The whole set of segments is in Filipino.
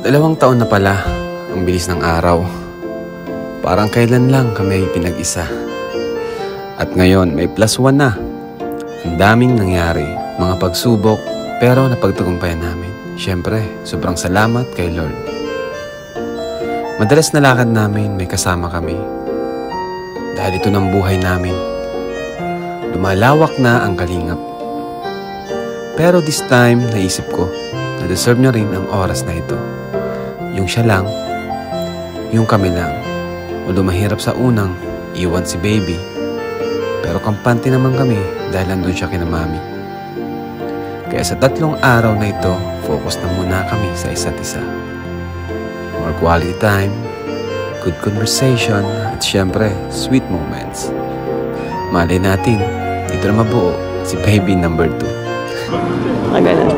2 taon na pala, ang bilis ng araw. Parang kailan lang kami pinag-isa. At ngayon, may +1 na. Ang daming nangyari, mga pagsubok, pero napagtagumpayan namin. Siyempre, sobrang salamat kay Lord. Madalas na lakad namin, may kasama kami. Dahil ito ng buhay namin. Lumalawak na ang kalingap. Pero this time, naisip ko, na deserve niya rin ang oras na ito. Yung siya lang, yung kami lang. Although mahirap sa unang, iwan si baby. Pero kampante naman kami dahil nandun siya kina mami. Kaya sa 3 araw na ito, focus na muna kami sa isa't isa. More quality time, good conversation, at syempre, sweet moments. Malay natin, dito na mabuo si baby number 2. Ganun.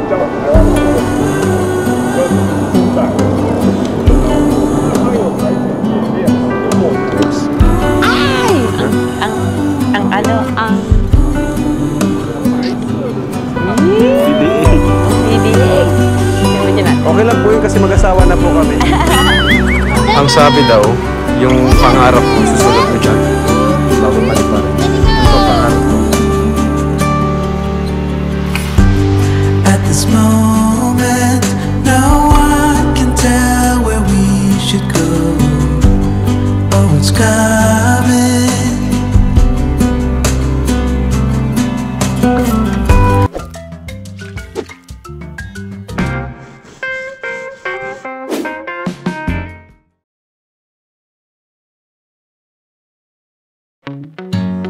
Ay! Ang BBA. Okay lang po yun kasi mag-asawa na po kami. Ang sabi daw, yung pangarap ko, susunod mo dyan. Bago maliparin. Ito pangarap ko. At this moment, no one can tell where we should go. Oh, it's coming.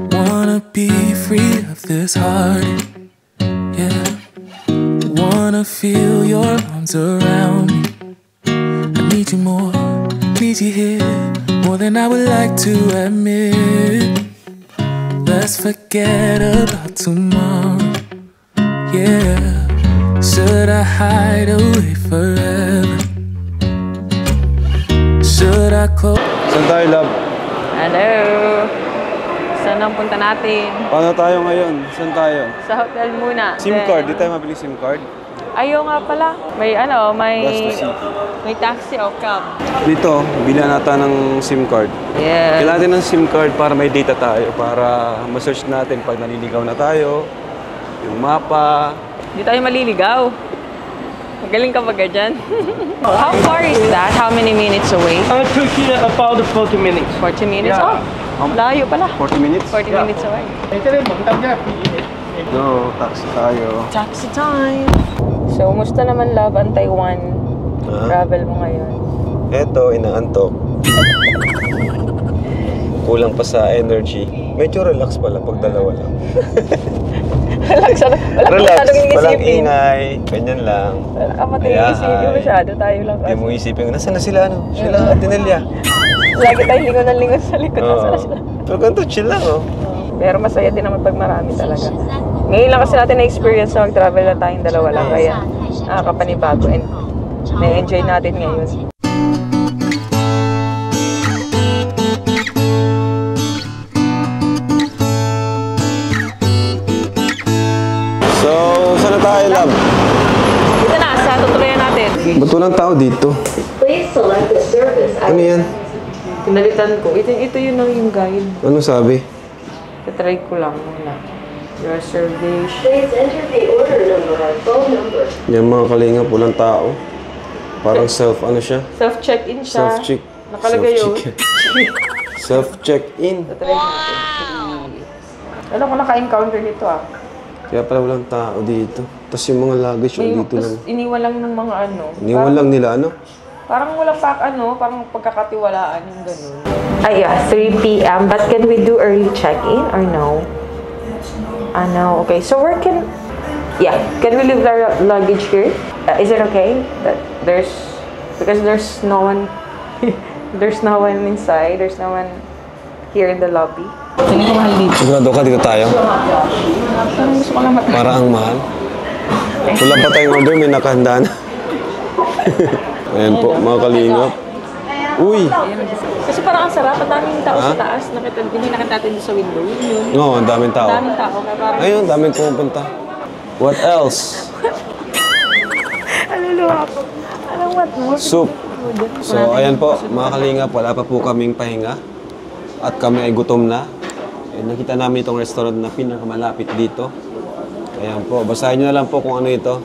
Wanna be free of this heart, yeah. Wanna feel your arms around me. I need you more, need you here, more than I would like to admit. Let's forget about tomorrow, yeah. Should I hide away forever? Should I close? Saan tayo, love? Hello. Saan ang punta natin? Paano tayo ngayon? Saan tayo? Sa hotel muna. SIM card. Di tayo mabili SIM card? Ayaw nga pala. May Basta may taxi o cab. Dito, bilan nata ng SIM card. Yeah. Kailangan natin ng SIM card para may data tayo. Para ma-search natin pag naliligaw na tayo. Yung mapa. Hindi tayo maliligaw. Magaling ka ba dyan? How far is that? How many minutes away? Turkey about 40 minutes. 40 minutes? Yeah. Oh, layo pala. 40 minutes? 40 minutes away. Go, taxi tayo. Taxi time! So, musta naman love ang Taiwan travel mo ngayon? Eto, inaantok. Kulang pa sa energy. Medyo relax pala pag dalawa lang. Relax. Relax, walang ingay. Ganyan lang. Wala ka pati isipin masyado. Tayo lang kasi. Hindi mo isipin, nasaan na sila, ano? Sila, Atenellia. Lagi tayo lingon ng lingon sa likod. Nasaan na sila? Pero ganito, chill lang, oh. Pero masaya din naman pag marami talaga. Ngayon lang kasi natin na-experience na mag-travel na tayong dalawa lang. Kaya nakakapanibago and na-enjoy natin ngayon. So, saan na tayo, love? Dito na, sa tutuloyan natin. Ba't walang tao dito? Ano yan? Pinalitan ko. Ito yun lang yung guide. Ano sabi? Try ko lang muna. Reservation. Please enter the order number or phone number. Yan mga kalingap, walang tao. Parang ano siya? Self-check-in siya. Self-check. Nakalagay yun. Self-check-in. Try natin. Alam ko naka-encounter dito ah. Kaya pala walang tao dito. Tapos yung mga luggage yung dito lang. Iniwan lang ng mga ano. Iniwan lang nila ano? Parang walang parang pagkakatiwalaan yung ganun. Ay, yeah, 3 p.m. But can we do early check-in or no? No. Okay, so can we leave our luggage here? Is it okay that because there's no one, there's no one inside, there's no one here in the lobby? Hindi ko mahal dito. Sigurado ka dito tayo? Parang gusto ko lang matry. Para ang mahal? Wala pa tayong order, may nakahanda na. Ayan po, mga kalingap. Uy! Kasi parang ang sarap, ang daming tao sa taas. Hindi nakita natin sa window. Yun. Oo, ang daming tao. Daming tao. Parang... Ayun, daming pumupunta. What else? Aluluha ko. Alam mo, what more? Soup. So, ayan po, mga kalingap, wala pa po kaming pahinga. At kami ay gutom na. Nakita namin itong restaurant na pinakamalapit dito. Ayan po, basahin nyo na lang po kung ano ito.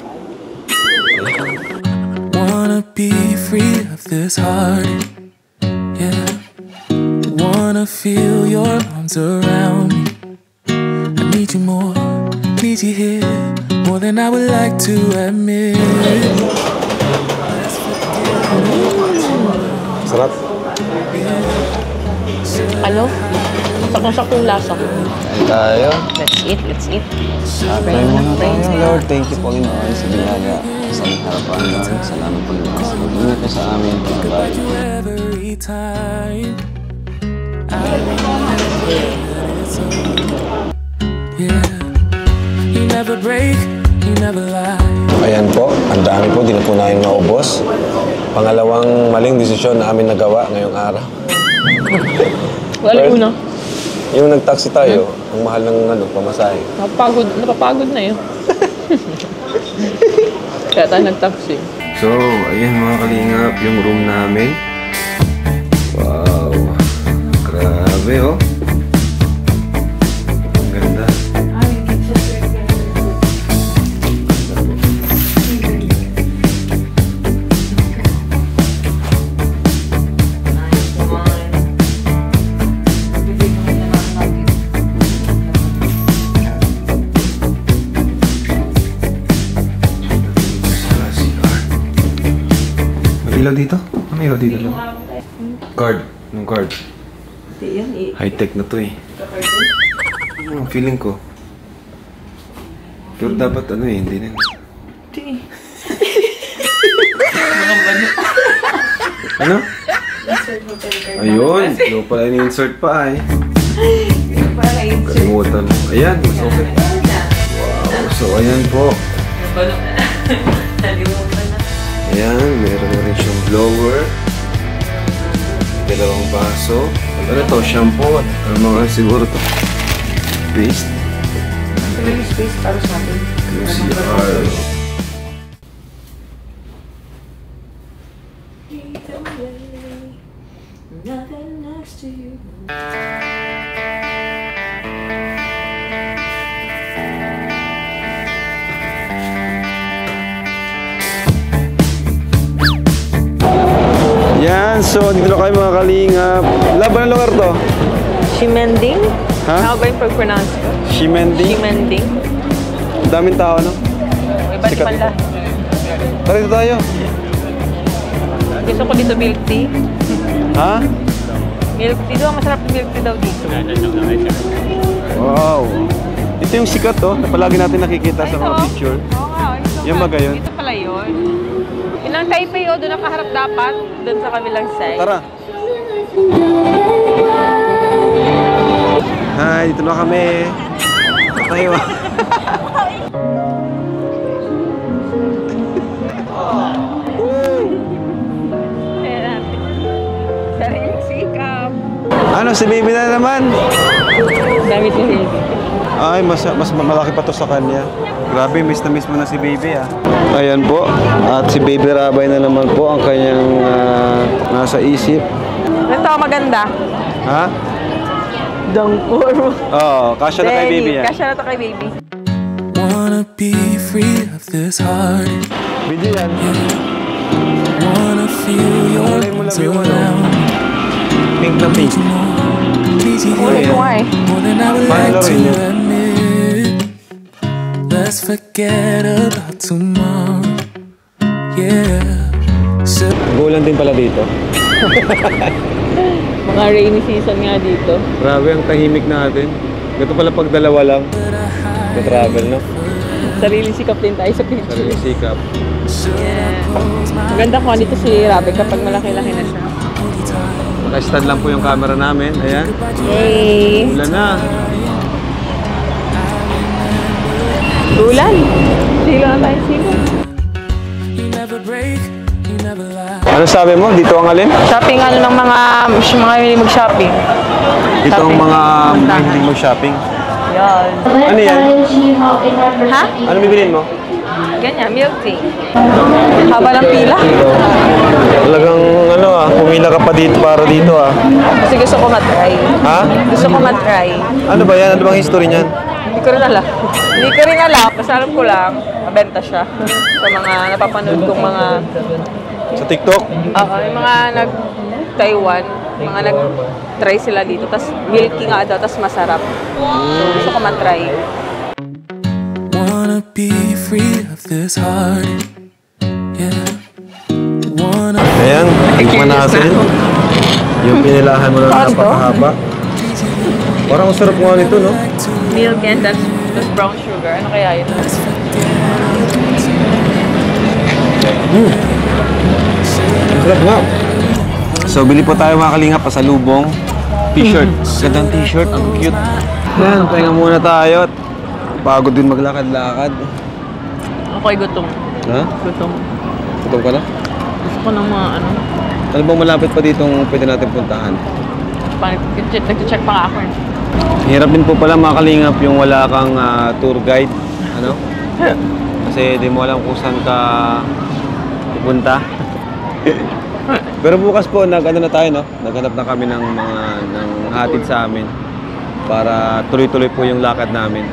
Wanna be free of this heart, yeah. Wanna feel your arms around me. I need you more, need you here, more than I would like to admit. Sarap. Ano? Sakong-sakong lasa. Tayo. Let's eat, let's eat. Pray muna tayo, Lord. Thank you, Panginoon, sa biyaya. Sa aming harapan, Lord. Salamat, Panginoon. Sa pag-ingat niyo sa amin. Bye-bye. Every time, yeah. You never break, you never lie. Ayan po, ang dami po, di na po namin maubos. Pangalawang maling desisyon na amin nagawa ngayong araw. Wala Well, una. Yung nag-taxi tayo, ang mahal ng pamasahe. Napapagod na yun. Kaya tayo nag-taxi. So, ayan mga kalingap, yung room namin. Wow! Grabe oh! Ang ganda. Ilaw dito? Ano ilaw dito lang? Card. Anong card? High-tech na to eh. Ano, feeling ko. Pero dapat ano eh, hindi na. Ano? Ayun! Yung pala in-insert pa eh. Kalimutan mo. Ayan, mas okay. Wow! So, ayan po. Ayan, meron na rin siyang blower. Dalawang baso. Ano to? Shampoo at mga siguro to. Paste. Ito yung space para sa atin. CR. Yan, so dito na kayo mga kalingap. Laban ng lugar to? Shimending? Ha? How ba yung pag-pronounce ko? Shimending. Shimending? Daming tao, no? Iba't Sikat pala. Tara dito tayo. Gusto ko dito milk tea. Ha? Milk tea daw, masarap yung milk tea daw dito. Wow. Ito yung sikat to, na palagi natin nakikita sa mga picture. Oo nga, ito Yung pa. ba gayon? Ito pala yun. Yun ang Taipei, doon nakaharap dapat. Doon sa kabilang side. Tara. Hi, dito na kami. Tayo. Sariling sikap. Ano, si baby na naman? Gamit yung baby. Ay, mas malaki pa to sa kanya. Grabe, miss mo na si baby ah. Ayan po. At si baby Rabay na naman po ang kanyang nasa isip. Ito, maganda. Ha? Dangkor. Oo, kasya na kay baby yan. Kasya na to kay baby. Wanna be free of this heart, Video yan. wanna feel your Kulay mo lang arms yung around me. Pink na pink. Need you Kulay here, ko nga eh. more than I would Paano like to rin yun? admit. Let's forget about tomorrow, yeah. So Gulan din pala dito. Mga rainy season nga dito. Grabe ang tahimik natin. Ganito pala pag dalawa lang. Ka-travel, no? Sarili sikap din tayo sa picture. Sarili sikap. Yeah. Maganda ko dito si Rabe kapag malaki-laki na siya. Naka-stand lang po yung camera namin. Ayan. Yay! Ulan na. Ulan! Silo na tayo, silo. you never break, you never lie. Ano sabi mo? Dito ang alin? Shopping ano ng mga hindi mag-shopping. Dito ang Shopping. mga hindi mag-shopping. Yan. Ano yan? Ha? Ano bibilin mo? Ganyan, milk tea. Haba ng pila. ka pa dito para dito ah. Kasi gusto ko matry. Ha? Gusto ko matry. Ano ba yan? Ano bang history niyan? Hindi ko rin alam. Hindi ko rin alam. Basta alam ko lang, mabenta siya. Sa mga napapanood kong mga... Sa TikTok? Oo, yung mga nag-Taiwan, mga nag-try sila dito. Tapos milky nga daw, tapos masarap. So gusto ko matry. Wanna be free of this heart. Yeah. Wanna Ayan, tikman natin. Yung pinilahan mo na napakahaba. Parang ang sarap nga nito, no? Milk and that's brown sugar. Ano kaya yun? Sarap nga. So, bili po tayo mga kalingap pasalubong. T-shirt. Gandang t-shirt. Ang cute. Yan, pahinga muna tayo. Pagod din maglakad-lakad. Ako'y gutom. Ha? Gutom. Gutom ka na? Gusto ko ng mga ano. Ano bang malapit pa ditong pwede natin puntahan? Nag-check pa nga ako eh. Hirap din po pala mga kalingap yung wala kang tour guide. Ano? Kasi di mo alam kung saan ka pupunta. Pero bukas po, nag-ano na tayo, no? Naghanap na kami ng mga hatid sa amin para tuloy-tuloy po yung lakad namin.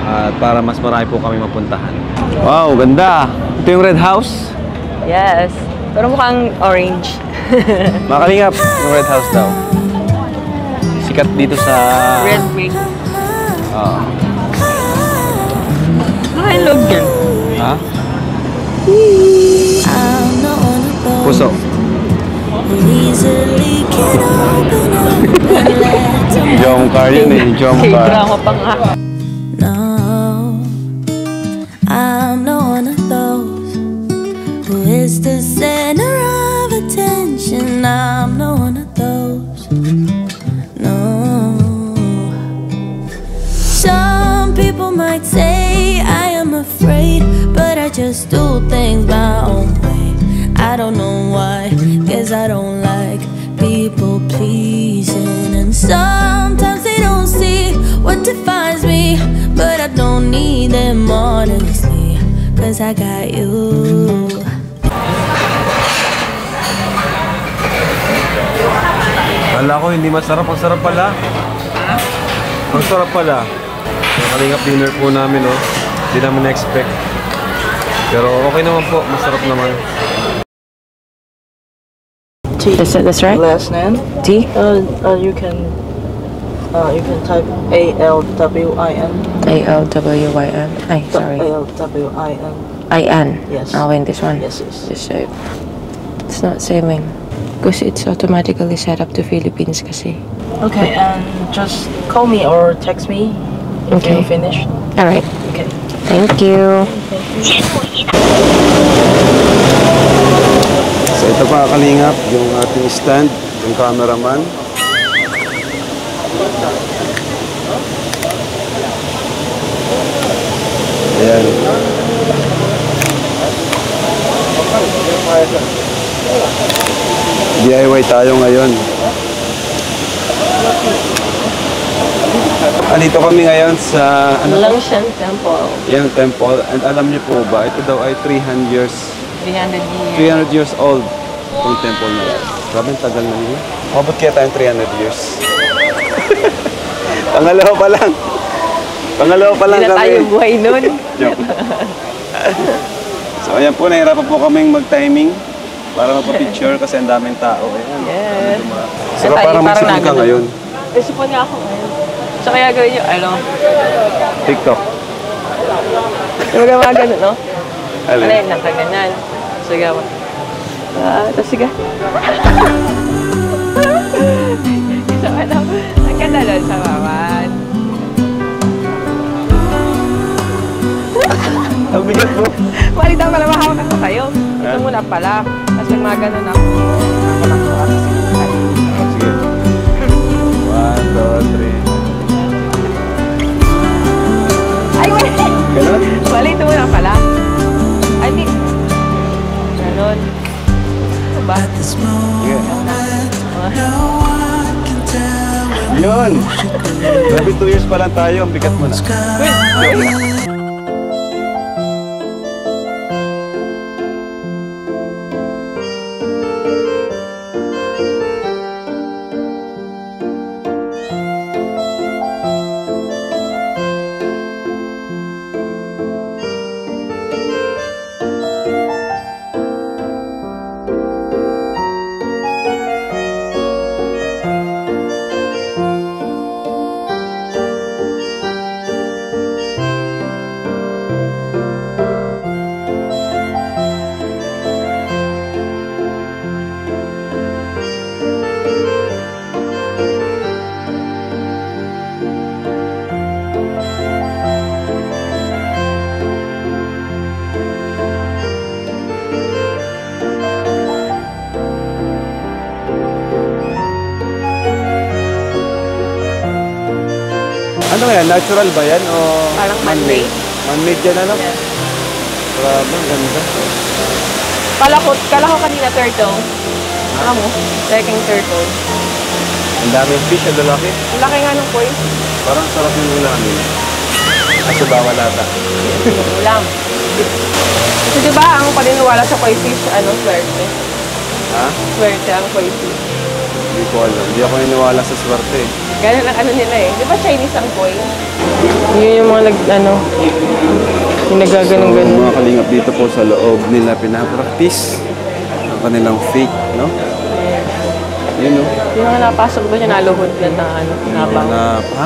At para mas marami po kami mapuntahan. Wow, ganda! Ito yung Red House. Yes. Pero mukhang orange. Mga kalingap, yung Red House daw. Sikat dito sa... Red brick. Oo. Ano yung loob yan? Ha? Puso. Jomcar yun eh, Jomcar. K-drama pa nga. No, I'm not one of those who is the center of attention. I'm not one of those. No. Some people might say I am afraid, but I just do things my own way. I don't know why, 'cause I don't like people pleasing. And sometimes they don't see what defines me, but I don't need them honestly, 'cause I got you. Kala ko hindi masarap, ang sarap pala. Ang sarap pala. Yung kalingap dinner po namin, oh. Hindi namin na-expect. Pero okay naman po, masarap naman. That's right? Last name. T? You can type ALWIN. A-L-W-Y-N. Ay, sorry. ALWIN. I-N. Yes. I'll win this one. Yes, yes. Just so it's not saving. Because it's automatically set up to Philippines kasi. Okay, and just call me or text me if Okay. you finish. Alright. Okay. Thank you. So ito pa kalingap, yung ating stand, yung cameraman. Ayan. DIY tayo ngayon. Andito kami ngayon sa Langshan Temple. yung temple. And alam niyo po ba, ito daw ay 300 years 300 years. 300 years old itong temple na yan. Grabe, ang tagal na yun. Mabot kaya tayong 300 years. Pangalawa pa lang. Pangalawa pa lang Hindi na kami. tayo buhay nun. Joke. So ayan po, nahirapan po kaming mag-timing para mapapicture kasi ang daming tao. Ayan. Yes. So parang may sipon ka ngayon. May sipon nga ako ngayon. So kaya gawin nyo, ano? TikTok. Yung mga ganun, no? Ano Alin? yun, nakaganyan. Sige ako. Tapos sige. So ano, ang ganda doon sa maman. Ang bigat mo. Mali daw pala mahawak ako sa'yo. Ito muna pala. Tapos yung mga ganun ako. Ako lang ko. Sige. 1, 2, 3. Ay, wait! Ganun? Mali, ito muna pala. Ay, di. Ganun. Ito ba? Sige. Yun! Grabe 2 years pa lang tayo, ang bigat mo na. Ano yan? Natural ba yan? O Parang man-made. Man-made yan ano? Yes. Grabe, ang ganda. Kala ko kanina turtle. Alam mo, second turtle. Ang daming fish, ang lalaki. Ang laki nga ng koi. Parang sarap yung ulamin. Kasi bawal ata. Ulam. Kasi diba, ang paniniwala sa koi fish, swerte. Ha? Swerte ang koi fish. Hindi ko alam. Hindi ako niniwala sa swerte. Ganun ang nila eh. Di ba Chinese ang koi? Yun yung mga yung nagaganong-ganon. So, mga kalingap dito po sa loob nila pinapractice ang kanilang faith, no? Yun, no? Yung mga napasok doon yung naluhod na nabaw.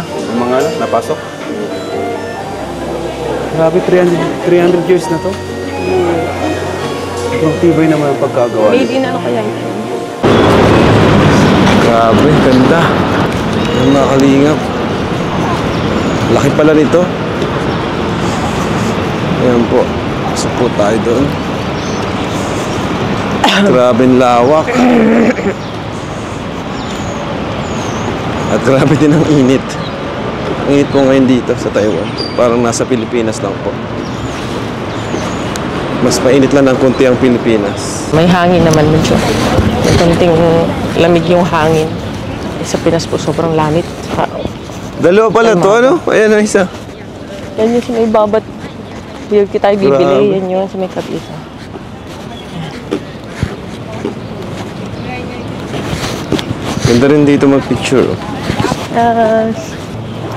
Yung mga napasok? Grabe, 300 years na to. Ang tibay naman ang pagkagawa. Made in kaya ito? Grabe, ganda. Yung mga kalingap. Laki pala nito. Ayan po. Pasok po tayo doon. Grabe lawak. At grabe din ang init. Ang init po ngayon dito sa Taiwan. Parang nasa Pilipinas lang po. Mas mainit lang ng konti ang Pilipinas. May hangin naman medyo. May konting lamig yung hangin. Sa Pinas po, sobrang lamig. Dalawa pala to, ano? Ayan ang isa. Yan yung sa may babat. Yung tayo bibili, Grabe. yan yun sa may kapisa. Ganda rin dito mag-picture. Oh. Yes.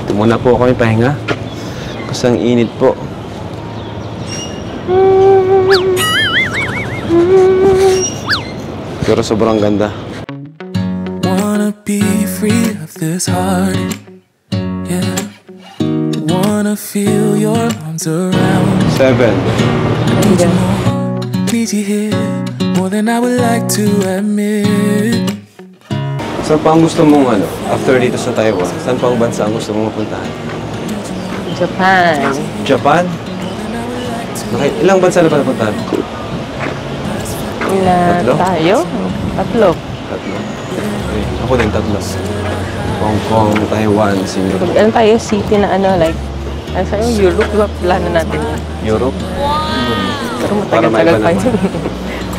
Ito muna po kami pahinga. Kasi ang init po. Pero sobrang ganda. Wanna be free of this heart. Yeah. Wanna feel your arms around. 7. Need you more, need you here, more than I would like to admit. Saan pa ang gusto mong after dito sa Taiwan? Saan pa ang bansa ang gusto mong mapuntahan? Japan. Japan? Ilang bansa na pa napuntahan? Tatlo? Tayo? Tatlo. Tatlo. Okay. Ako din tatlo. Hong Kong, Taiwan, Singapore. Ano tayo, city na sa'yo, Europe, diba? Plano natin. Europe? Pero Para matagal-tagal maiba pa yun.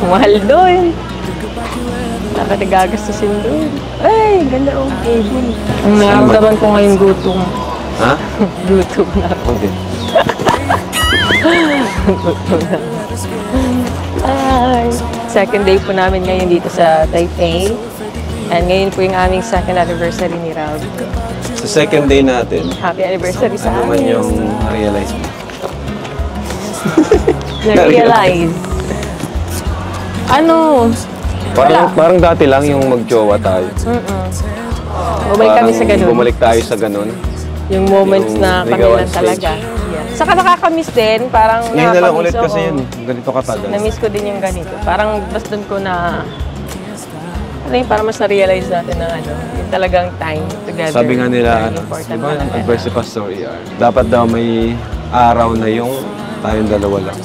Mahal doon. Dapat nagagastusin doon. Ay, ganda oh. Cable. Ang nararamdaman ko ngayon gutom. Ha? Gutom na. Ako din. Gutom na. Ay. Second day po namin ngayon dito sa Taipei. And ngayon po yung aming second anniversary ni Raul. Sa second day natin, Happy anniversary sa ano man amin. yung realize mo? Na-realize. Parang dati lang yung mag-jowa tayo. Bumalik kami sa ganun. Bumalik tayo sa ganun. Yung moments Yung na kami ligawan lang stage. talaga. Yeah. Saka nakakamiss din. Parang Ngayon na lang ulit nakakamiss, kasi oo. yun. Ganito katagal. Na-miss ko din yung ganito. Parang basta doon ko na... parang mas na-realize natin na yung talagang time together. Sabi nga nila, Very important diba, talaga. advice si Pastor ER, dapat daw may araw na yung tayong dalawa lang.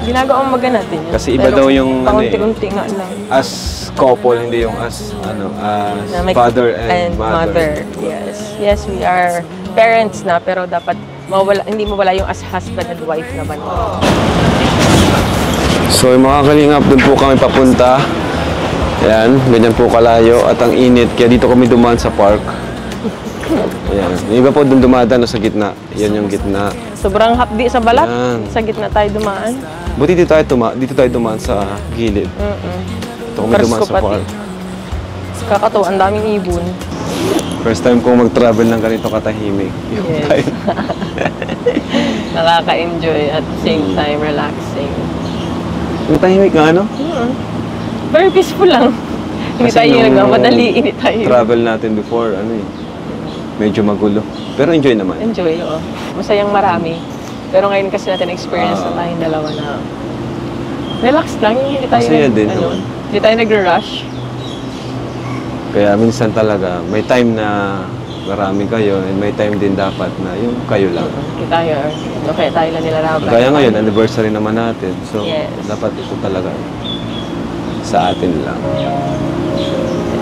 Ginagawa ang maga natin yun. Kasi iba Pero daw yung, paunti-unti nga lang. As couple, hindi yung as Na may- father and mother. Yes. Yes, we are parents na, pero dapat hindi mawala yung as husband and wife naman. So yung mga kalingap, doon po kami papunta. Ayan, ganyan po kalayo at ang init. Kaya dito kami dumaan sa park. Ayan. Yung iba po doon dumadaan sa gitna. Yan yung gitna. Sobrang hapdi sa balat. Yan. Sa gitna tayo dumaan. Buti dito tayo dumaan sa gilid. Dito kami dumaan Presko sa park. Kakatawa, ang daming ibon. First time kong mag-travel ng ganito katahimik. Yung Yes. tayo. Nakaka-enjoy at the same time relaxing. Yung tahimik nga, ano? Very peaceful lang. Hindi Kasi tayo nung nagmamadali, hindi tayo. travel natin before, medyo magulo. Pero enjoy naman. Enjoy, oo. Masayang marami. Pero ngayon kasi natin experience na tayong dalawa na relax lang. Hindi tayo Masaya din naman. Hindi tayo nag-rush. Kaya minsan talaga, may time na marami kayo and may time din dapat na yung kayo lang. Kaya tayo lang nilalaban. Kaya ngayon, anniversary naman natin. So, Yes. dapat ito talaga sa atin lang.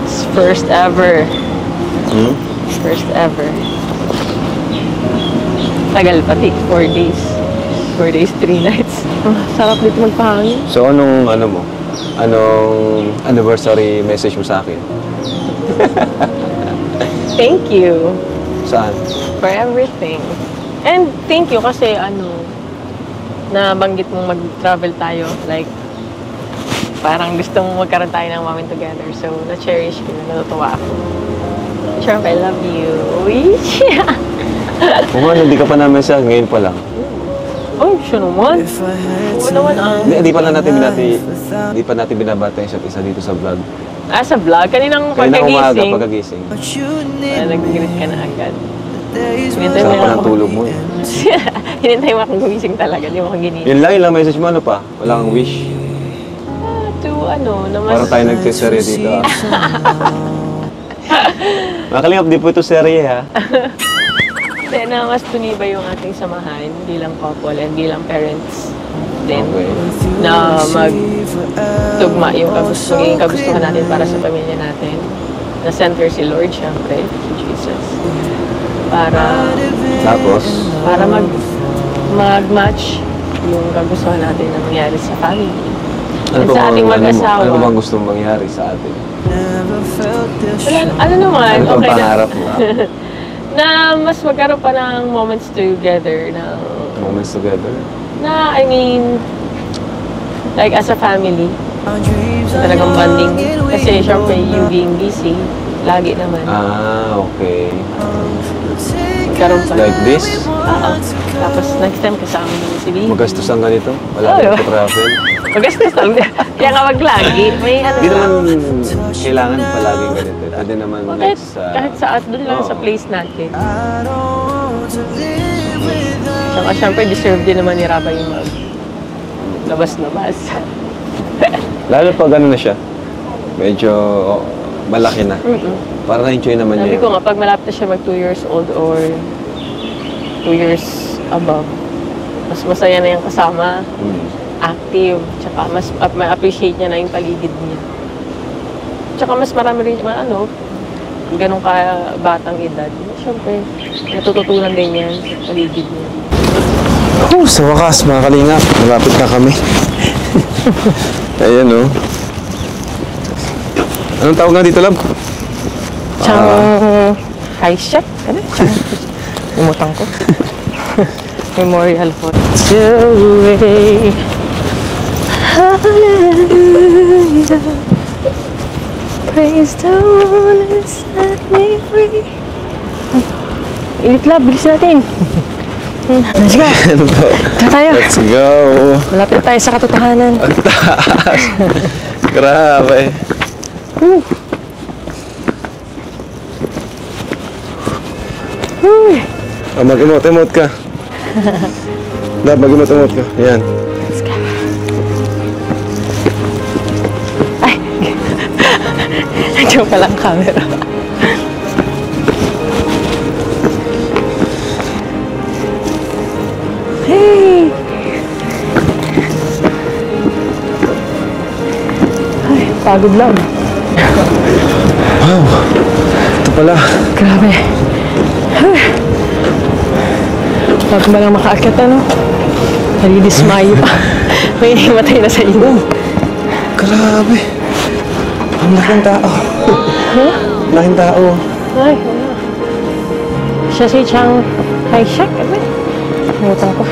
It's first ever. Hmm? First ever. Tagal pati, 4 days. 4 days, 3 nights. Sarap dito magpahangin. So, anong anniversary message mo sa akin? Thank you Saan? for everything. And thank you kasi nabanggit mong mag-travel tayo. Like, parang gusto mong magkaroon tayo ng moment together. So, na-cherish ko, natutuwa ako. Sure, I love you. Wish! Kung ano, hindi ka pa namin sa ngayon pa lang. Oh, siya naman. Oo naman Hindi pa natin binabata yung isa't isa dito sa vlog. Sa vlog? Kaninang pagkagising. Nag-greet ka na agad. Sarap pa ng tulog mo eh. Hinintay mo akong gumising talaga. Di mo akong ginising. Yun lang message mo, ano pa? Wala kang wish. Na mas... Para tayo nagsiserye dito ah. Makalingap, di po ito serye ha. Na mas tunibay yung ating samahan bilang couple and bilang parents din. Okay. Na magtugma yung magiging kagustuhan natin para sa pamilya natin. Na center si Lord, syempre, si Jesus. Para mag-match yung kagustuhan natin na mangyari sa family. Sa ating mag-asawa. Ano bang gusto mong mangyari sa atin? Ano naman, ano okay na. pangarap mo? Na mas magkaroon pa ng moments together. Moments together? Na, I mean, like as a family. Talagang bonding. Kasi syempre, you being busy, lagi naman. Okay. Karoon pa. Like this? Tapos next time kasama naman si Baby. Magastos ang ganito? Wala rin po travel? Magastos lang. Kaya nga lagi. May Hindi naman kailangan palaging ganito. Pwede naman kahit sa doon lang sa place natin. Saka syempre deserve din naman ni Raba yung labas-labas. Lalo pag ano na siya. Medyo malaki na. Para na-enjoy naman niya. Sabi ko nga, pag malapit na siya mag 2 years old or 2 years above, mas masaya na yung kasama, active, tsaka mas ma-appreciate niya na yung paligid niya. Tsaka mas marami rin, ganun ka batang edad. Siyempre, natututunan din yan sa paligid niya. Sa wakas, mga kalingap, malapit na kami. Ayan, oh. Anong tawag nga dito, love? High chef? Ano? Umutang ko. Memorial for Joey. Hallelujah. Praise the one that set me free. Init lab, bilis natin. Let's go. Ano po? Tayo. Let's go. Malapit tayo sa katotohanan. Ang taas. Grabe. Mag-emote ka. Dab, mag-emote ka. Yan. Let's go. Ay. Nandiyan pala ang camera. Hey! Ay, pagod lang. Wow. Ito pala. Grabe. Bago ba lang makaakyat, nalidismayo pa. May himatay na sa inyo. Grabe. Ang laking tao. Laking tao. Ay, wala. Siya si Chang Hai-shek, Nangutang ko.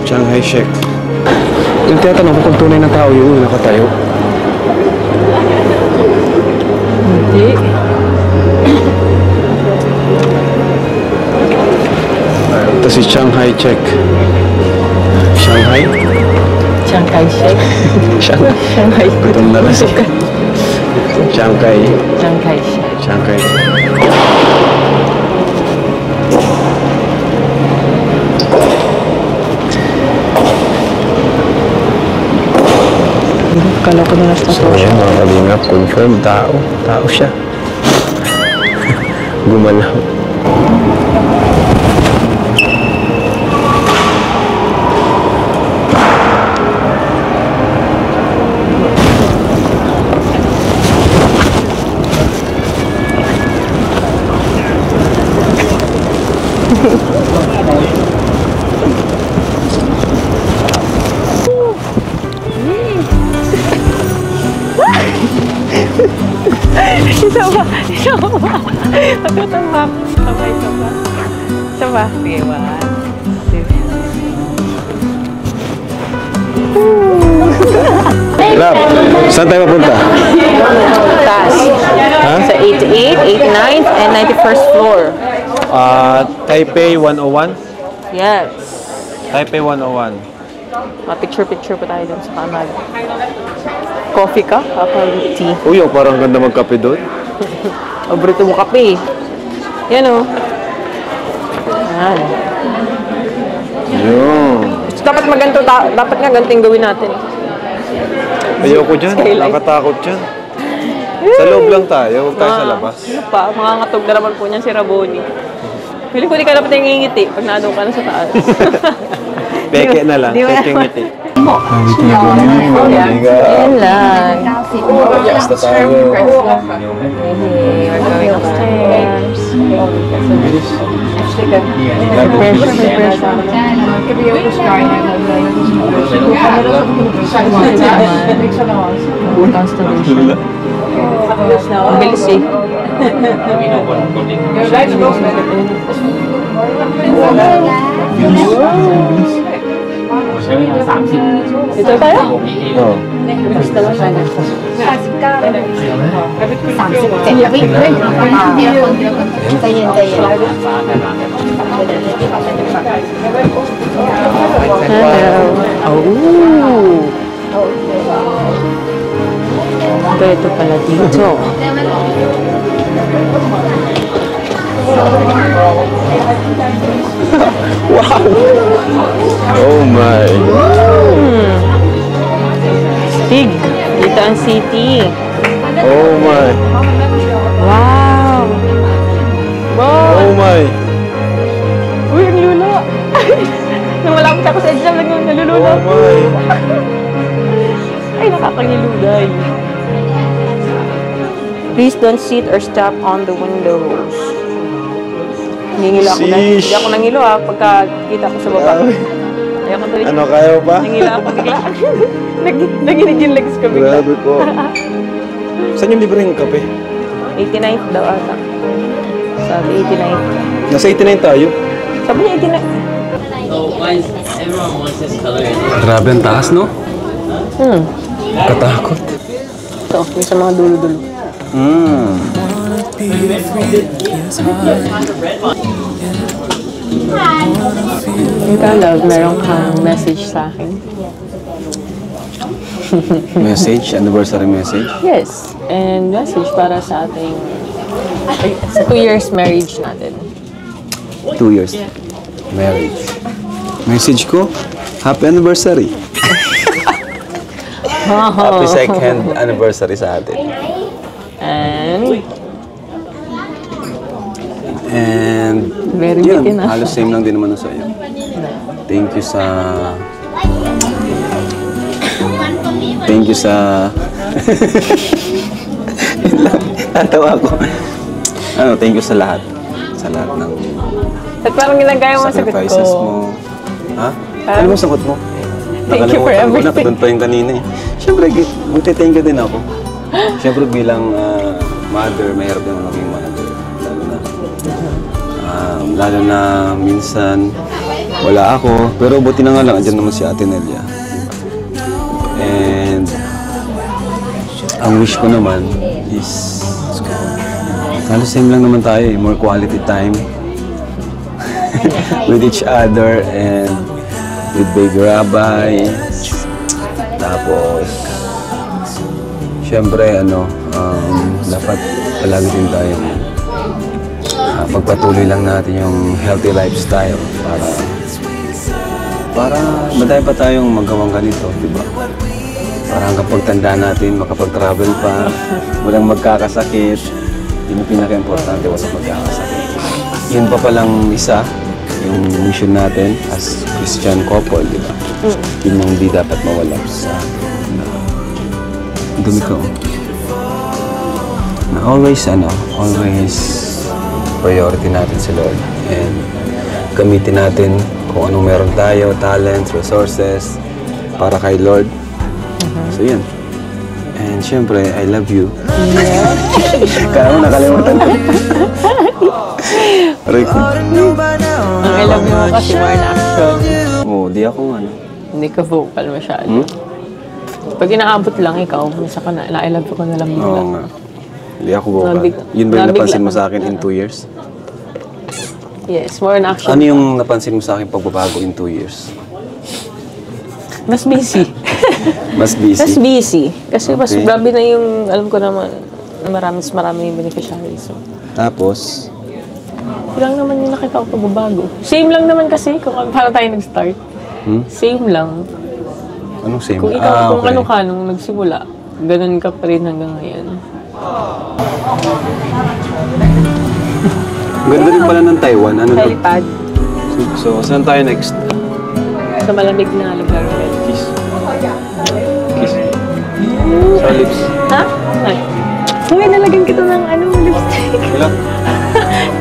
Chiang Hai-shek. Yung tinatanong ko kung tunay na tao yun, nakatayo. Hindi. Ito si Chiang Hai-shek. Shanghai? Chiang Kai-shek. Shanghai. Gutom na rin. Chiang Kai. Chiang Kai-shek. Chiang Kai. Kala ko na nasa So yan, mga kalingap, confirm, tao. Tao siya. Gumalaw. Pagkatambak. Sabay, sabay. Sabay. Sige, 1, 2. Rab, saan tayo papunta? Taas. Sa 88, 89th, and 91st floor. Taipei 101? Yes. Taipei 101. Picture-picture pa tayo dun sa kanal. Coffee ka? Tea. Uy, parang ganda magkape doon. Paborito mo kape. Yan o. Yan. Yun. Dapat maganto, dapat nga ganting gawin natin. Ayoko dyan. Skylight. Nakatakot dyan. Sa loob lang tayo. Huwag tayo sa labas. Ano pa? Mangangatog na naman po niyan si Raboni. Pili ko di ka dapat yung ngingiti pag naadong ka na sa taas. Peke na lang. Peke ngiti. Yan lang. Yes, na tayo. Hey, we're going upstairs. Constellation. Ang bilis eh. Ito tayo? Oo. Ito pala dito. Oh my. Stig. Dito ang city. Oh my. Wow. Wow. Oh my. Uy, ang lula. Nung malapit ako sa exam, nalulula. Oh my. Ay, nakakangilulay. Please don't sit or step on the windows. Nangingilo ako na. Hindi ako nangilo pagka kita ko sa baba. Ayaw ko tuloy. Ano, kaya ba? Nangilo ako bigla. Naginig yung legs ko bigla. Grabe ko. Saan yung libreng kape? 89th daw ata. Sabi 89th. Nasa 89 tayo. Sabi niya 89th. Grabe ang taas, no? Katakot. Ito, yung sa mga dulo-dulo. Ikaw, love, meron kang message sa akin. Message? Anniversary message? Yes, and message para sa ating sa 2 years marriage natin. 2 years. Marriage. Message ko, happy anniversary. Happy second anniversary sa atin. And very yun, bitin halos same lang din naman sa iyo. Thank you sa natawa ko. Thank you sa lahat. Sa lahat ng At parang ginagaya mo sagot sacrifices ko. mo. Ha? Ano mo sagot mo? Thank you for everything. Nakalimutan ko na, pa yung kanina eh. Siyempre, magte-thank you din ako. Siyempre bilang mother, mahirap din maging mother. Lalo na minsan wala ako. Pero buti na nga lang, andyan naman si Ate Nelia. And ang wish ko naman is halos same lang naman tayo eh. More quality time with each other and with Baby Rabbi. Tapos syempre dapat palagi din tayo pagpatuloy lang natin yung healthy lifestyle para madami pa tayong magawang ganito, di ba? Para hanggang pagtanda natin, makapag-travel pa, walang magkakasakit. Yun yung pinaka-importante, walang magkakasakit. Yun pa palang isa, yung mission natin as Christian couple, di ba? Yun yung hindi dapat mawala sa dumi ko. Na always priority natin si Lord. And gamitin natin kung anong meron tayo, talents, resources, para kay Lord. So yun. And syempre, I love you. Kaya mo nakalimutan. Aray ko. Ang I love you mo kasi more na action. Oo, di ako ano. Hindi ka vocal masyado. Pag inaabot lang ikaw, minsan ka na, I love you ko na lang Oo muna. nga. Hindi ako vocal. Yun ba yung nabigla. napansin mo sa akin in 2 years? Yes, more na action. Ano yung napansin mo sa akin pagbabago in 2 years? Mas busy. Mas busy? Mas busy. Kasi mas Okay. grabe na yung, alam ko naman, na marami yung beneficiaries. So, Tapos, lang naman yung nakita ko pagbabago. Same lang naman kasi kung paano tayo nag-start. Same lang. anong same? Kung ikaw, kung okay. ano ka nung nagsimula, ganun ka pa rin hanggang ngayon. Ganda rin pala ng Taiwan. Ano lang? Helipad. So, saan tayo next? Sa malamig na lugar. Kiss. Kiss. Sa lips. Ha? Ay. Uy, nalagyan kita ng lipstick. Wala.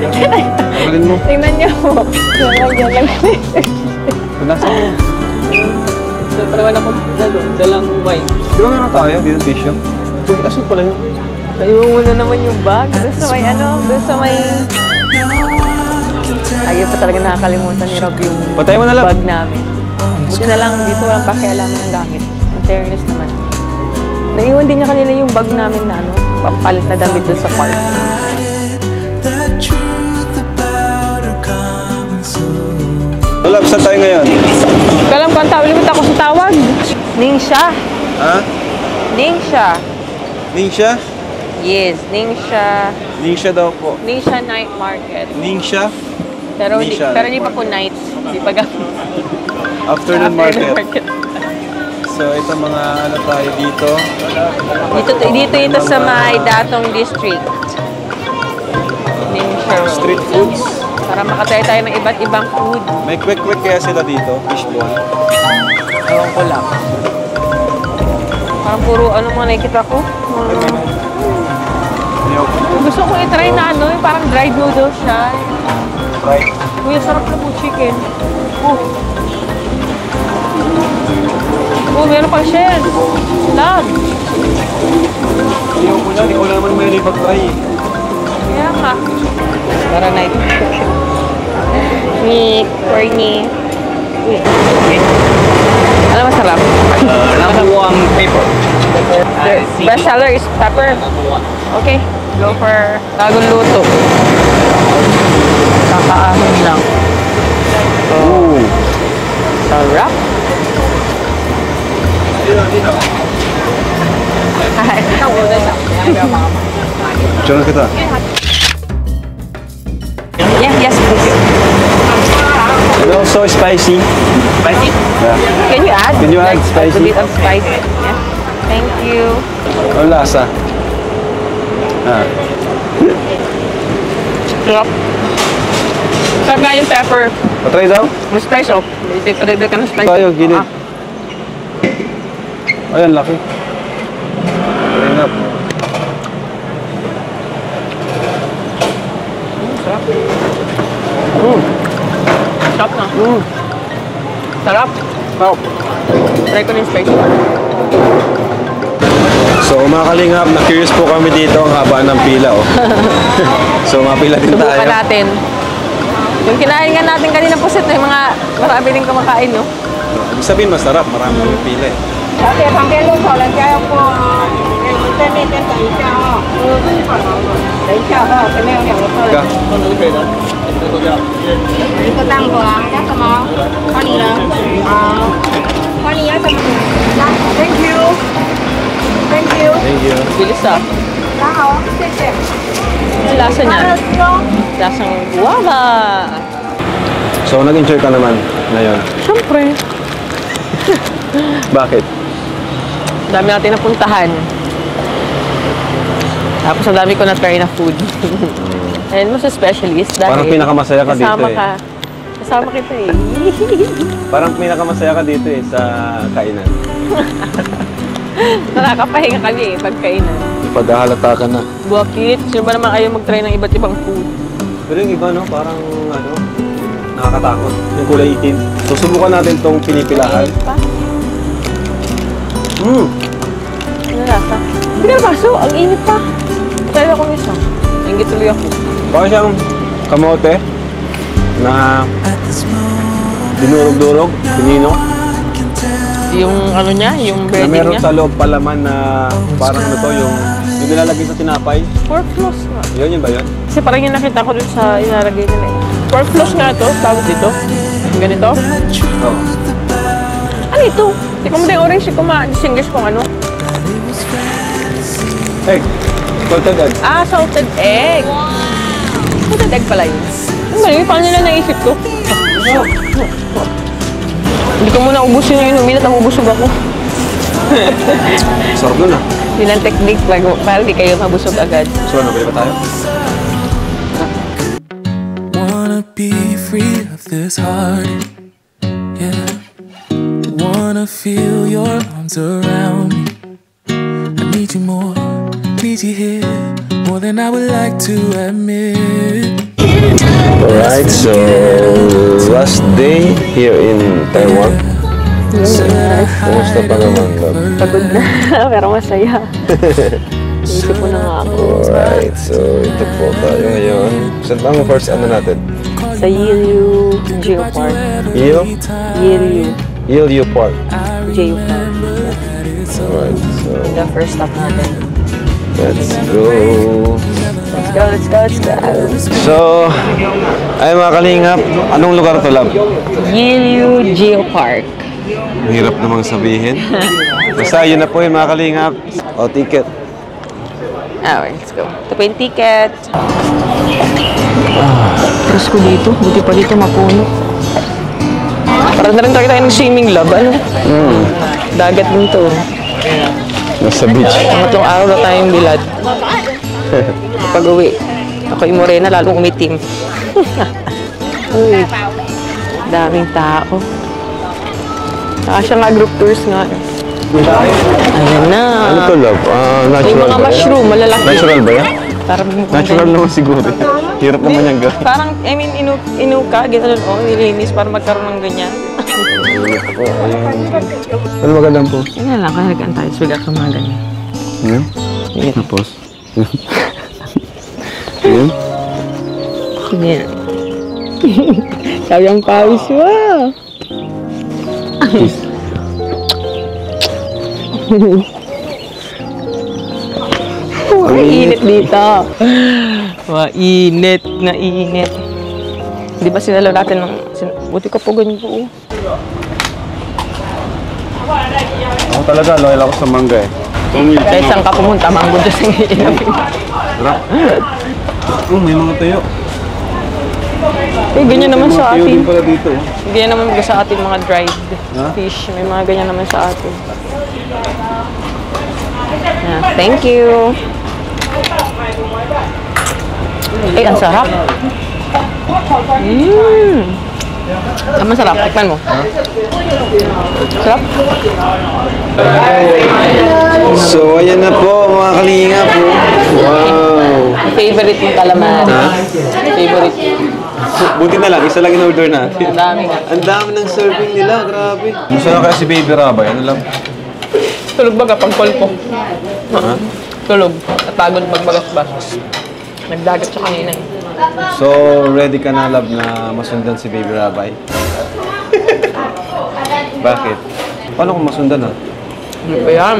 Tagalin mo. Tingnan niyo po. Nalagyan lang. Nasa mo. So, parawan ako dalang wine. Di ba meron tayo dito tissue? Uy, aso pala yun. Ayun mo na naman yung bag. Doon sa may doon sa may... Ayaw pa talaga nakakalimutan ni Rob yung Patay mo na lang. bag namin. Buti na lang dito walang pakialaman ng gamit. In fairness naman. Naiwan din niya kanila yung bag namin na pampalit na damit doon sa park. Wala, saan tayo ngayon? Kalam ko ang ulit ako sa tawag. Ningsha. Ha? Ningsha. Ningsha? Yes, Ningsha. Ningsha daw po. Ningsha Night Market. Ningsha? Pero hindi Ningsha. pa po night. Hindi pa gabi. Afternoon market. So, ito mga ano tayo dito. Dito ito sa may Datong District. Ningsha Road. Street foods. Para makatry tayo ng iba't ibang food. May quick-quick kaya sila dito. Fishball. Ewan ko lang. Parang puro mga nakikita ko. Gusto ko i-try na yung parang dried noodles siya. Right. Uy, sarap na po chicken. Meron pang shell. Love. Hindi ko naman may ipag-try. Kaya nga. Tara na ito. Meat, corny. Uy. Ano masarap? Number one paper. The best seller is pepper. Okay, go for bagong luto. Kakaahon lang. Ooh. Sarap. Diyan kita. Yes, please. And also spicy. Spicy? Yeah. Can you add? Can you add A spicy? bit of spice. Yeah. Thank you. Ang lasa. Sarap. Sarap nga yung pepper. Patry daw? May spice, oh. Dito ka ng spice. Tayo, gilid. Ayan, laki. Bring up. Sarap. Sarap na. Sarap. Wow. Try ko yung spice. So, mga kalingap, na-curious po kami dito ang haba ng pila, oh. So, mapila din tayo. Subukan natin. Yung kinain nga natin kanina po set, yung mga marami din kumakain, no? Ibig sabihin, masarap. Marami yung pila, eh. 小姐旁边路口人家要过，在那边等一下哦。等一下哈，前面有2个客人。一个蛋黄，要什么？花梨仁。好，花梨要什么？来 ，Thank you。Thank you。 Thank you. Bilis ah. 拿好，谢谢。 Yung lasa niya. Lasang guava. So, nag-enjoy ka naman ngayon. Siyempre. Bakit? Dami natin napuntahan. Tapos ang dami ko na-try na food. And most especially is dahil Parang pinakamasaya ka dito, kasama eh. ka. Kasama kita eh. Parang pinakamasaya ka dito, eh, sa kainan. Nakakapahinga kami eh, pagkainan. Paghahalata ka na. Bakit? Sino ba naman ayaw mag-try ng iba't ibang food? Pero yung iba, no? Parang, nakakatakot. Yung kulay itim. So, subukan natin tong pinipilahan. Pa? Mmm! Ano lasa? na baso. Ang init pa. Kaya ako isa. Ingit tuloy ako. Baka siyang kamote na dinurog-durog, pinino. Yung ano niya, yung Na breading meron niya. sa loob palaman na parang ano to, yung nilalagay sa tinapay. Pork floss nga. Yun ba yun? Kasi parang yung nakita ko dun sa inaragay nila eh. Pork floss nga to, tawag dito. Ganito. Oo. Ano ito? Hindi ko mo din orange ko ma-distinguish kung ano. Egg. Salted egg. Ah, salted egg. Salted egg pala yun. Ang galing, paano nila naisip ko? Hindi ko muna ubusin yung inumin at nabubusog ako. Sarap nun ah. Yun ang technique para di kayo mabusog agad. So ano, pwede ba tayo? Wanna be free of this heart, yeah. Wanna feel your arms around me. I need you more, need you here, more than I would like to admit. Alright, so last day here in Taiwan. Kumusta pa naman, love? Pagod na, pero masaya. Naisip mo na nga ako. Alright, so ito po tayo ngayon. Saan ba ang first ano natin? Sa Yilyu Geopark. Yilyu Park. Geopark. Alright, so The first stop natin. let's go. Let's go. So, ay mga kalingap, anong lugar to, love? Yilyu Geopark. Ang hirap namang sabihin. Basta yun na po yun mga kalingap. O, ticket. Okay, let's go. Ito po yung ticket. Tapos ko dito. Buti pa dito mapuno. Parang na rin tayo ng swimming lab. Ano? Dagat din to. Nasa beach. Mga itong araw na tayong bilad. Pag uwi, ako yung morena, lalong umitim. Uy, daming tao. Saka siya nga group tours nga. Ayan na. Ano to, love? Yung Natural mga ba yan? mushroom, malalaki. Natural ba yan? Parang Natural naman siguro. Hirap naman yung gawin. Parang, I mean, inuka, gano'n, nilinis para magkaroon ng ganyan. Ano magandang po? Yan lang, kaya nag-an tayo. Sugat ka mga ganyan. Ano? Yan. Tapos? Yun? Yan. Sabi ang pawis mo. Init dito. Init na init. Di ba sinalo natin ng... Buti ka po ganyan po. Ako talaga, loyal ako sa mangga eh. Kahit saan ka pumunta, mango dyan sa ngayon. Sarap. May mga tuyo. Ganyan naman sa Tuyo din atin. pala dito. Ganyan naman sa atin mga dried fish. May mga ganyan naman sa atin. Thank you. Eh, ang sarap. Ang masarap. Tikman mo. Sarap. So, ayan na po mga kalingap. Wow! Favorite yung calamari. Favorite. Buti na lang, isa lang in-order natin. Ang dami nga. Ang dami ng serving nila, grabe. Gusto na kaya si Baby Rabay, ano lang? Tulog baga pag call ko. Tulog. Natagod magbagas-bas. Nagdagat siya kanina eh. So, ready ka na, love, na masundan si Baby Rabay? Bakit? Paano kung masundan, ha? Ano ba yan?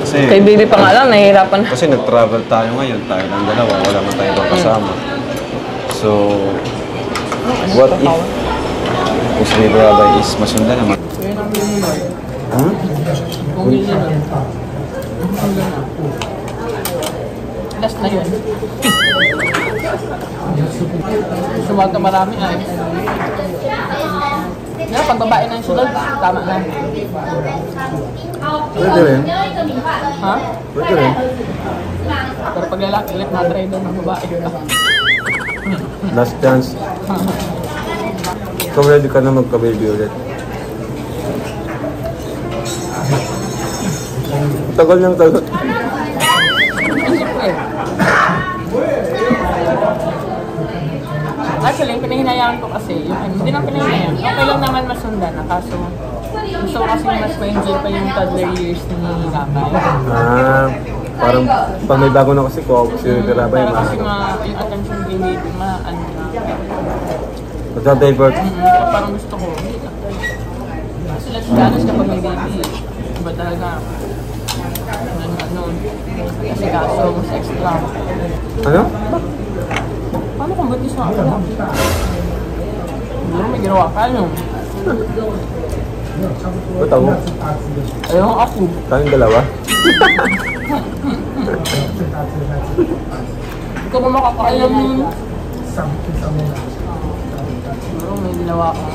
Kasi, Kay baby pa nga lang, nahihirapan na. kasi nag-travel tayo ngayon, tayo lang dalawa, wala man tayo ibang kasama. So, what if kung si Baby Rabay is masundan naman? Huh? Last na yun. Sumata marami ay. Nga, pag babae na yung sunod, tama na. Pwede rin. Ha? Pwede rin. Pero pag lalaki ulit, na-try doon ng babae ka. Last chance. Ikaw ready ka na magka-baby ulit. Tagal niyang tagal. Actually, yung pinahinayaan ko kasi, hindi lang pinahinayaan. Okay lang naman masundan na, kaso gusto ko kasi mas ma-enjoy pa yung toddler years ni Rabay. Parang pag may bago na kasi ko, si Rabay yung Kasi yung attention kay baby, ano na. Magda-divert. Parang gusto ko. Kasi let's be honest kapag may baby, iba talaga. Kasi kaso, mas extra. Ano? Paano kung ba't gusto ako? Siguro may ginawa ka, no? Ba't ako? Ayaw ako. Tayong dalawa? Ikaw ba makakaalam nun? Siguro may ginawa ka.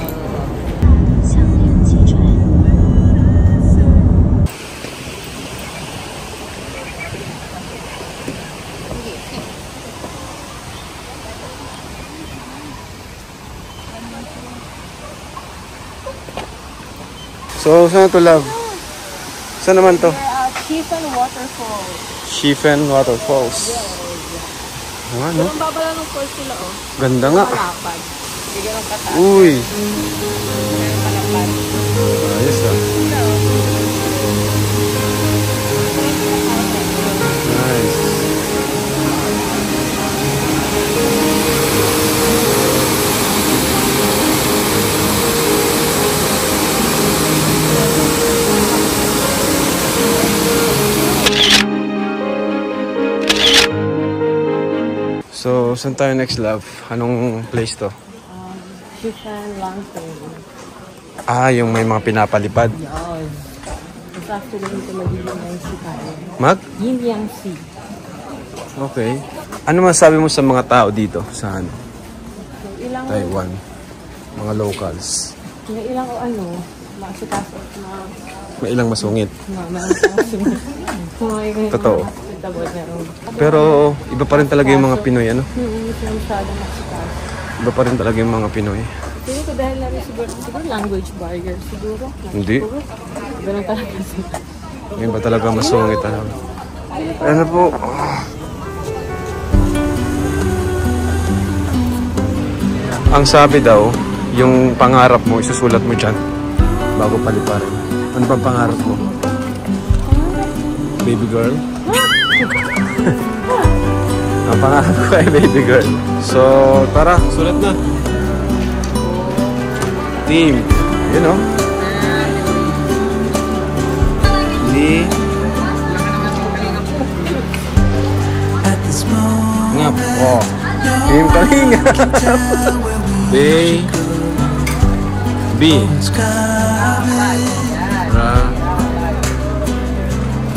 So, saan to, love? Saan naman to? Chieftain Waterfall. Chieftain Waterfalls. Ano? Ang babala ng falls sila, oh. Ganda nga. Palapad. Bigyan ng kataas. Uy! Meron palapad. Ayos ah. Nice. So, saan tayo next, love? Anong place to? Chieftain Lantern. Ah, yung may mga pinapalipad. Yun. It's actually ito magiging yung sea tayo. Mag? Yin Yang Sea. Okay. Ano masabi mo sa mga tao dito sa ano? Yung ilang, Taiwan? Mga locals. yung ilang maasikaso at May ilang masungit. mga Totoo. hospitable meron. Pero iba pa rin talaga yung mga Pinoy, ano? Hindi sila masyadong maasikaso. Iba pa rin talaga yung mga Pinoy. Siguro ko dahil lang siguro language barrier siguro. Hindi. Ganun talaga sila. Yung ba talaga masungit talaga? Ano po? Ang sabi daw, yung pangarap mo, isusulat mo dyan bago paliparin. Ano ba pangarap mo? Baby girl? Ang pangarap ko ay baby girl. So, tara, sulat na. Team. You know? Ngap. Oh. Team Kalingap. B.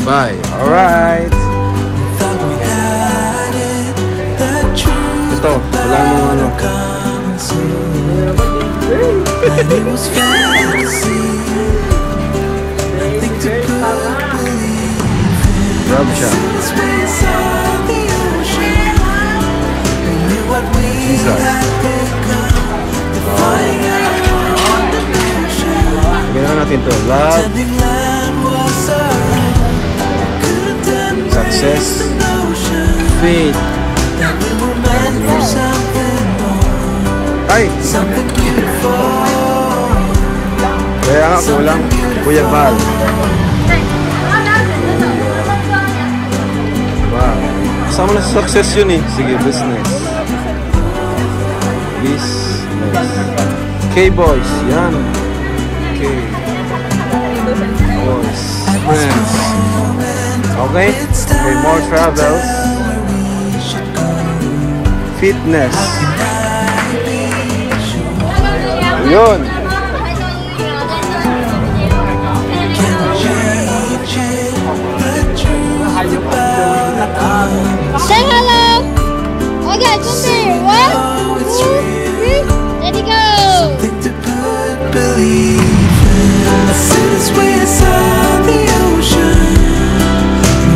Bye. Alright. Ito, wala mong ano. Grab siya. Jesus. Ganoon natin to. Love. Success. Faith. Ay! Kaya nga kulang. Kuya Val. Wow. Kasama na sa success yun eh. Sige, business. Business. K-Boys. Yan. K. Boys. Friends. Okay? Okay, more travels. Fitness. Yun. Say hello. Okay, come here. 1, 2, 3. Ready, go. Something to believe in. I sit as we saw the ocean.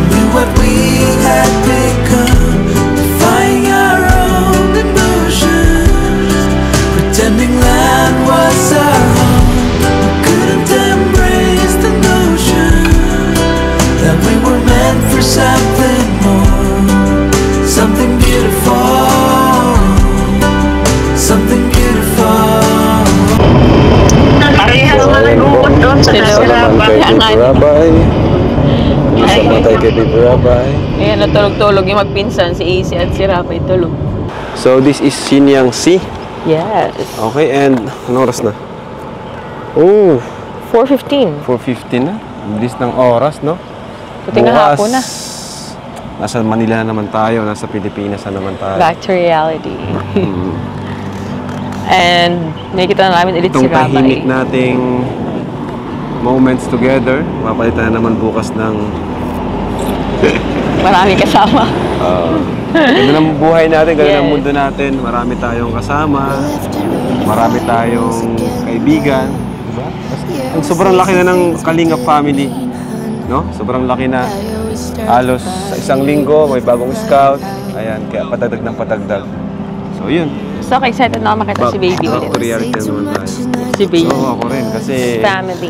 Knew what we had become. Defying our own emotions. Pretending land was our home. We couldn't embrace the notion that we were meant for something more. Something beautiful. Something beautiful. Parehas na nag-uod doon sa Rabay. Rabay. Isa pa tayo kay Baby Rabay. Ayan, natulog-tulog yung magpinsan, si AC at si Rapay tulog. So, this is Shinyang Sea. Yes. Okay, and anong oras na? Oh, 4:15. 4:15 na. Bilis ng oras, no? Puti nga hapon na. Nasa Manila na naman tayo, nasa Pilipinas na naman tayo. Back to reality. And nakikita na namin ulit si Itong tahimik Rapay. nating moments together, mapalitan na naman bukas ng Maraming kasama. ganda ng buhay natin, ganda ng mundo natin. Marami tayong kasama, marami tayong kaibigan, diba? Ang sobrang laki na ng Kalingap family, no? Sobrang laki na. Halos sa isang linggo may bagong scout. Ayan, kaya patagdag ng patagdag. So yun. So excited na ako makita si Baby Back ulit. to reality naman tayo. Si Baby. So ako rin kasi Family.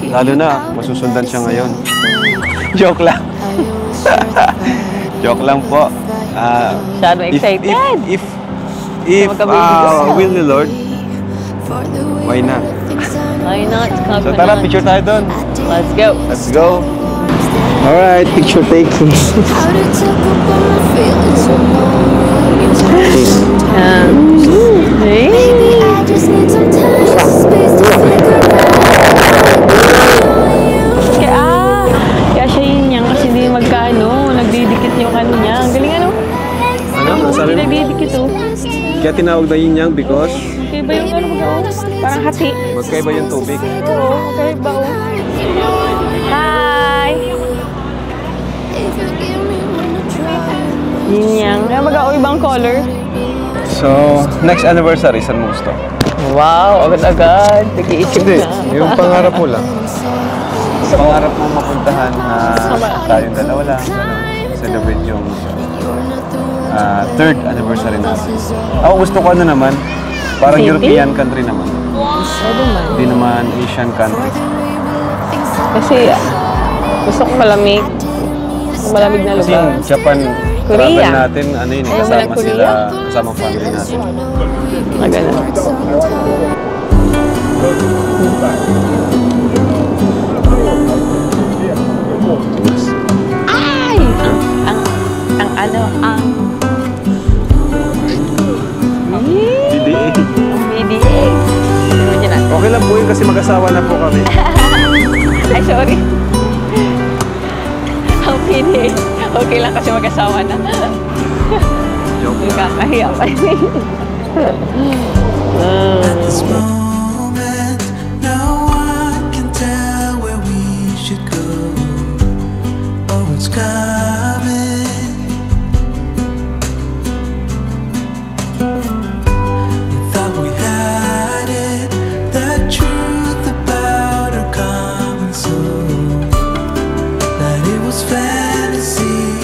lalo na masusundan siya ngayon. Joke lang. Joke lang po. Masyadong excited. If Magka-baby will the Lord, why not? Why not? So tara, picture tayo doon. Let's go. Let's go. Alright, picture taking. Kaya siya yun yan kasi hindi magkano. Nagdidikit yung kanya. Ang galing ano? Ano? Sabi mo? Nagdidikit oh. Kaya tinawag na yun yang because Kaya ba yung ano ba? Parang hati. magkaiba yung tubig. Oo, kaya ba oh. Hi! Yin yang. Kaya mag-ao ibang color. So, next anniversary, saan mo gusto? Wow, agad-agad. Nag-iisip Hindi, na. yung pangarap mo lang. Pangarap mo mapuntahan na tayong dalawa lang. Celebrate yung third anniversary natin. Ako gusto ko ano naman, parang Same European country naman. Hindi naman Asian country. Kasi gusto ko malamig. Malamig na Kasi lugar. yung Japan, Korea. travel natin, ano yun, Ayaw mo kasama ng Korea? sila, kasama family natin. Maganda. Ay! Ang ano, ang Hindi. BDA. Ano na? Okay lang po yun kasi mag-asawa na po kami. Ay, sorry. Ang PDA. Okay lang kasi mag-asawa na. Joke lang. Kakahiya pa. This moment, no one can tell where we should go or what's coming. We thought we had it, the truth about our common soul, that it was fantasy,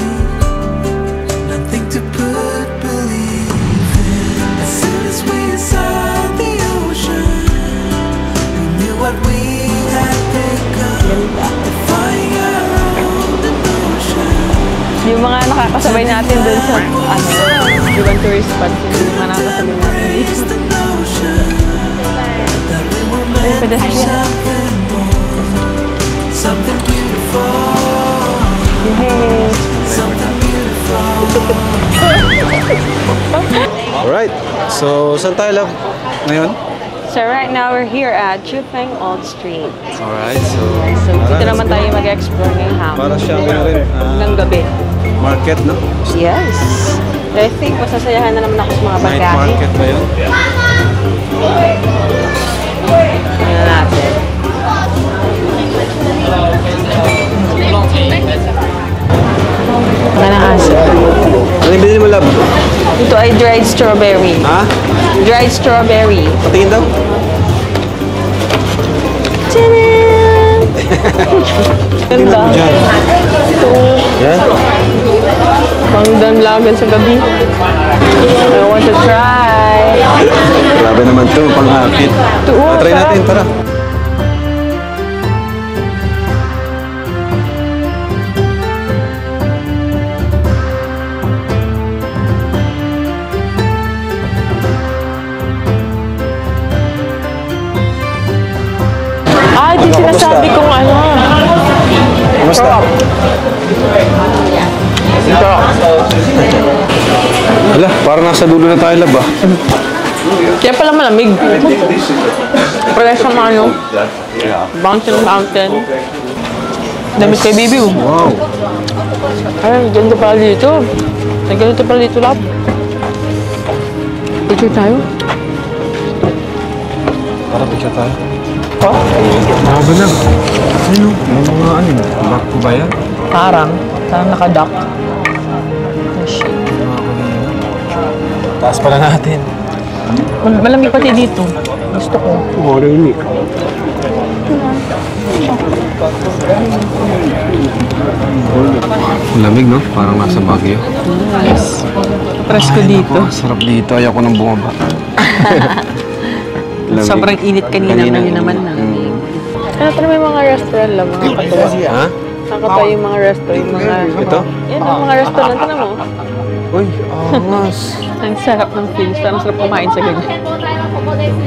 nothing to put belief in. As soon as we saw the ocean, we knew what we had become, defying our own emotion. Yung mga nakakasabay natin dun sa, ibang tourist spots, yung mga nakakasabay natin dito. It's the notion that we were meant for something more, something beautiful, something beautiful. Alright, so saan tayo, love, ngayon? So right now, we're here at Chupeng Old Street. Alright, so So dito naman tayo mag-explore ngayong hapon. para siyang ano rin, Hanggang gabi. market, no? Yes. I think masasayahan na naman ako sa mga Night pagkain. market ba yun? Tingnan natin. Mga aso. Ano yung binili mo, love? Ito ay dried strawberry. Ha? Dried strawberry. Patingin daw? Tadaan! Ganda. Diyan. Ito. Yan? Pangdanlagan sa gabi. I want to try. Grabe naman to, pang-akit. Try natin, tara. Ay, di sinasabi kong ano. Kumusta? Hala, parang nasa dulo na tayo lab ah. Kaya pala malamig. Pala sa mga ano. Mountain. Damit kay baby oh. Wow. Ay, ganda pala dito. Ay, ganito pala dito lab. Picture tayo. Para picture tayo. Oh? Grabe na. Ano? Mga ano? Back ko ba yan? Parang nakadock. Oh, shit. Taas pala natin. Malamig pati dito. Gusto ko. Marinig. Lamig, no? Parang nasa Baguio. Nice. Presko dito. Sarap dito. Ayoko nang bumaba. Lamig. Sobrang init kanina ngayon naman na. Ano pa may mga restaurant lang, mga katuwa. Ha? Nakakatawa yung mga restaurant, yung mga... Ito? Yan, yung mga restaurant na mo. Uy, angas. Ang sarap ng feels. Parang sarap kumain sa ganyan.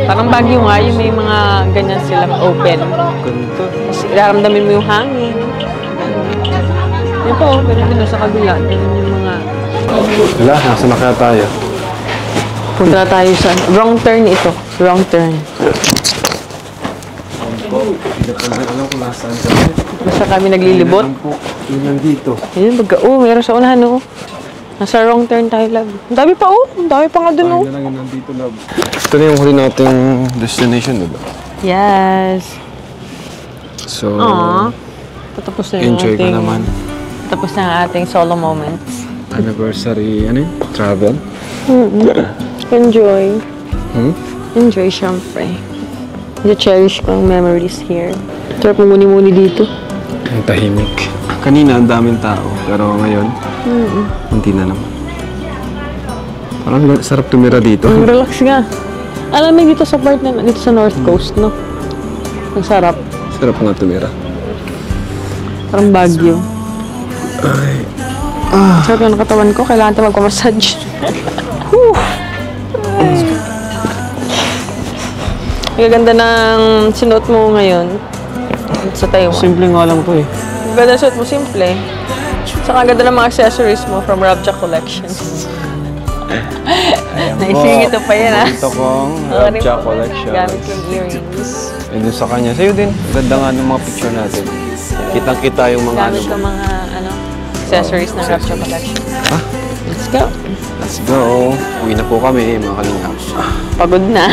Parang Baguio nga, yung may mga ganyan silang open. Ganito. Raramdamin mo yung hangin. Ito, ganun din sa kabila. Ganun yung mga... Wala, nasa na kaya tayo? Punta tayo sa... Wrong turn ito. Wrong turn. Hindi ko na alam kung nasaan kami. Basta kami naglilibot. Yun lang dito. Ayun, meron sa unahan, oh. Nasa wrong turn tayo, love. Ang dami pa, oh. Ang dami pa nga dun, oh. Ayun na lang yung nandito, love. Ito na yung huli nating destination, diba? Yes. So, Aww. Patapos na yung enjoy ka ating... naman. Tapos na ang ating solo moments. Anniversary, ano yun? Travel? Enjoy. Enjoy, syempre. I-cherish ko ang memories here. Sarap muni-muni dito. ang tahimik. Kanina, ang daming tao. Pero ngayon, hindi na naman. Parang sarap tumira dito. Ang relax nga. Alam mo dito sa part na, dito sa North Coast, no? Ang sarap. Sarap nga tumira. Parang Baguio. Ay. Sarap yung katawan ko. Kailangan tayo magpamassage. Ang ganda ng sinuot mo ngayon sa Taiwan. Simple nga lang po eh. Ang ganda ng suot mo, simple. Saka ang ganda ng mga accessories mo from Rabja Collection. Naisingit ito pa yan, ha? Ito kong Rabja Collection. Gamit yung earrings. And dun sa kanya, sa'yo din. Ganda nga ng mga picture natin. Kitang-kita yung mga Gamit yung mga accessories ng Rabja Collection. Ha? Let's go. Let's go. Uwi na po kami, mga kalingap. Pagod na.